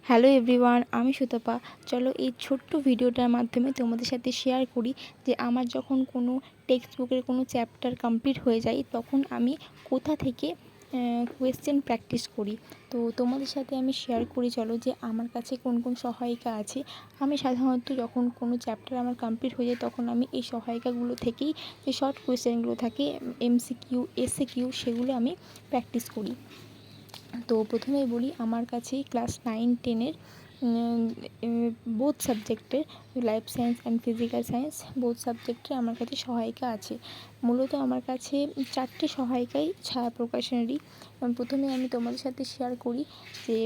Hello everyone, আমি সুতপা। চলো এই ছোট্ট ভিডিওটার মাধ্যমে তোমাদের সাথে শেয়ার করি যে আমার যখন কোনো টেক্সট বুকের কোনো চ্যাপ্টার কমপ্লিট হয়ে যায় তখন আমি কোথা থেকে কোয়েশ্চেন প্র্যাকটিস করি। তো তোমাদের সাথে আমি শেয়ার করি চলো যে আমার কাছে কোন কোন সহায়িকা আছে। আমি সাধারণত যখন কোনো চ্যাপ্টার আমার কমপ্লিট হয়ে যায় তখন আমি এই সহায়িকাগুলো থেকেই যে শর্ট কোয়েশ্চেনগুলো থাকে MCQ SAQ সেগুলো আমি প্র্যাকটিস করি। তো প্রথমেই বলি, আমার কাছে ক্লাস 9-10-এর বোথ সাবজেক্টের life science and physical science both সাবজেক্টে আমার কাছে সহায়িকা আছে। মূলত আমার কাছে 4টে সহায়িকাই ছায়া প্রকাশনেরই। প্রথমে আমি তোমাদের সাথে শেয়ার করি যে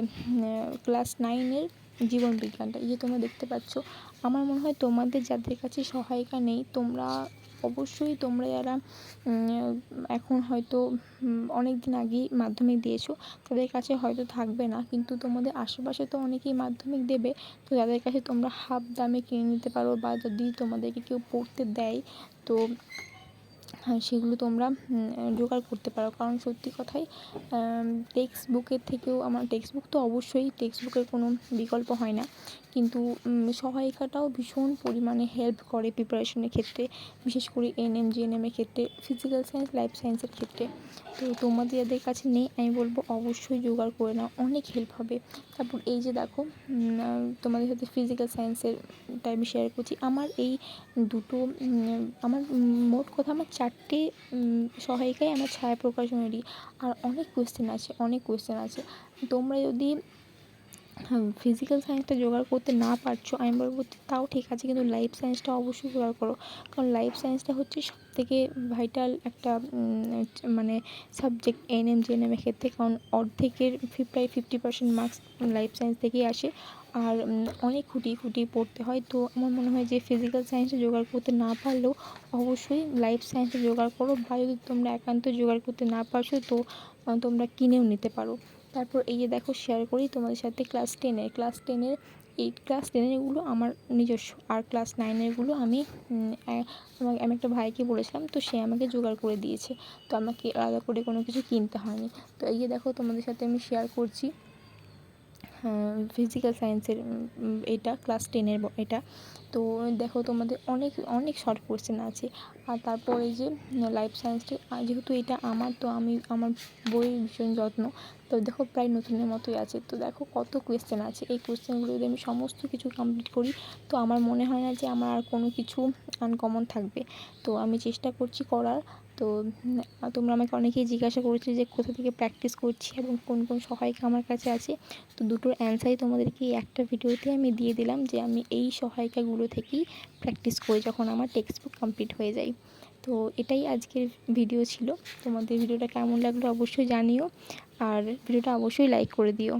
ক্লাস 9-এর জীবন বিজ্ঞানটা, এই যে তোমরা দেখতে পাচ্ছ। আমার মনে হয় তোমাদের যাদের কাছে সহায়িকা নেই তোমরা অবশ্যই যারা এখন হয়তো অনেক দিন আগেই মাধ্যমিক দিয়েছো তাদের কাছে হয়তো থাকবে না, কিন্তু তোমাদের আশেপাশে তো অনেকেই মাধ্যমিক দেবে। তো যাদের কাছে তোমরা হাফ দামে কিনে নিতে পারো, বা যদি তোমাদেরকে কেউ পড়তে দেয় তো সেগুলো তোমরা জোগাড় করতে পারো। কারণ সত্যি কথাই টেক্সট বুকের থেকেও আমার টেক্সট বুক তো অবশ্যই, টেক্সট বুকের কোনো বিকল্প হয় না, কিন্তু সহায়িকাটাও ভীষণ পরিমাণে হেল্প করে প্রিপারেশনের ক্ষেত্রে, বিশেষ করে NM GNM এর ক্ষেত্রে, ফিজিক্যাল সায়েন্স লাইফ সায়েন্সের ক্ষেত্রে। তো তোমাদের যাদের কাছে নেই আমি বলবো অবশ্যই জোগাড় করে নাও, অনেক হেল্প হবে। তারপর এই যে দেখো, তোমাদের সাথে ফিজিক্যাল সায়েন্সেরটা আমি শেয়ার করছি। আমার এই দুটো আমার মোট কথা আমার 4টে সহায়িকাই আমার ছায়া প্রকাশনেরই। আর অনেক কোয়েশ্চেন আছে। তোমরা যদি ফিজিক্যাল সায়েন্সটা জোগাড় করতে না পারছো আমি বলবো তাও ঠিক আছে, কিন্তু লাইফ সায়েন্সটা অবশ্যই জোগাড় করো। কারণ লাইফ সায়েন্সটা হচ্ছে সবথেকে ভাইটাল একটা মানে সাবজেক্ট NM GNM এর ক্ষেত্রে, কারণ অর্ধেকের প্রায় 50% মার্কস লাইফ সায়েন্স থেকেই আসে। আর অনেক খুঁটিয়ে পড়তে হয়। তো আমার মনে হয় যে ফিজিক্যাল সায়েন্সে জোগাড় করতে না পারলেও অবশ্যই লাইফ সায়েন্সে জোগাড় করো, বা যদি তোমরা একান্ত জোগাড় করতে না পারছো তো তোমরা কিনেও নিতে পারো। তারপর এই যে দেখো শেয়ার করি তোমাদের সাথে ক্লাস 10-এর ক্লাস 10-এরগুলো আমার নিজস্ব, আর ক্লাস 9-এরগুলো আমি একটা ভাইকে বলেছিলাম, তো সে আমাকে জোগাড় করে দিয়েছে, তো আমাকে আলাদা করে কোনো কিছু কিনতে হয়নি। তো এই যে দেখো তোমাদের সাথে আমি শেয়ার করছি ফিজিক্যাল সায়েন্সের এটা ক্লাস 10-এর এটা। তো দেখো তোমাদের অনেক শর্ট কোয়েশ্চেন আছে। আর তারপর এই যে লাইফ সায়েন্সটা, যেহেতু এটা আমার, তো আমি আমার বইয়ের ভীষণ যত্ন। তো দেখো প্রায় নতুনের মতোই আছে। তো দেখো কত কোয়েশ্চেন আছে, এই কোয়েশ্চেনগুলো যদি আমি সমস্ত কিছু কমপ্লিট করি তো আমার মনে হয় না যে আমার আর কোনো কিছু আনকমন থাকবে। তো আমি চেষ্টা করছি করার। তো তোমরা আমাকে অনেকেই জিজ্ঞাসা করেছিলে যে কোথা থেকে প্র্যাকটিস করছি এবং কোন কোন সহায়িকা আমার কাছে আছে। তো দুটোর অ্যান্সারই তোমাদেরকে একটা ভিডিওতে আমি দিয়ে দিলাম যে আমি এই সহায়িকাগুলো থেকেই প্র্যাকটিস করি যখন আমার টেক্সট বুক কমপ্লিট হয়ে যায়। তো এটাই আজকের ভিডিও ছিল। তোমাদের ভিডিওটা কেমন লাগলো অবশ্যই জানিও, আর ভিডিওটা অবশ্যই লাইক করে দিও।